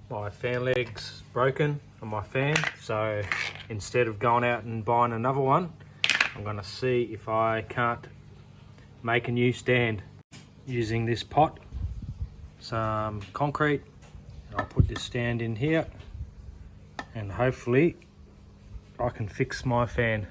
My fan leg's broken on my fan, so instead of going out and buying another one, I'm going to see if I can't make a new stand using this pot, some concrete. I'll put this stand in here and hopefully I can fix my fan.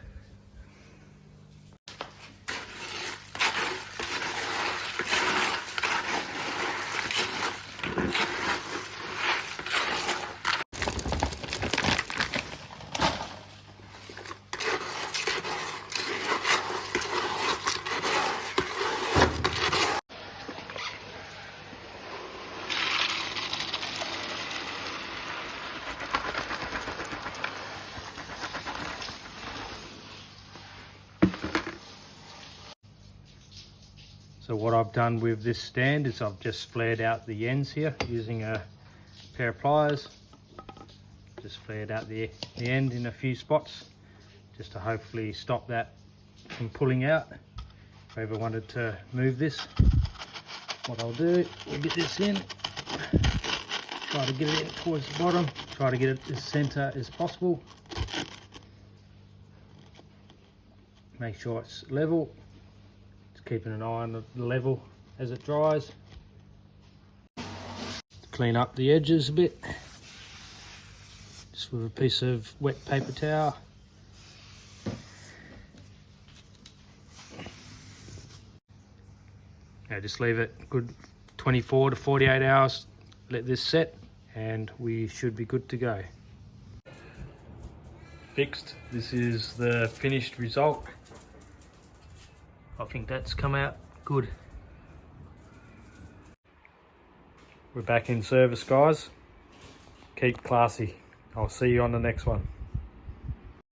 So what I've done with this stand is I've just flared out the ends here using a pair of pliers. Just flared out the end in a few spots just to hopefully stop that from pulling out. If I ever wanted to move this, what I'll do, we'll get this in, try to get it in towards the bottom, try to get it as center as possible. Make sure it's level. Keeping an eye on the level as it dries. Clean up the edges a bit, just with a piece of wet paper towel. Now just leave it good 24 to 48 hours, let this set, and we should be good to go. Fixed. This is the finished result. I think that's come out good. We're back in service, guys. Keep classy. I'll see you on the next one.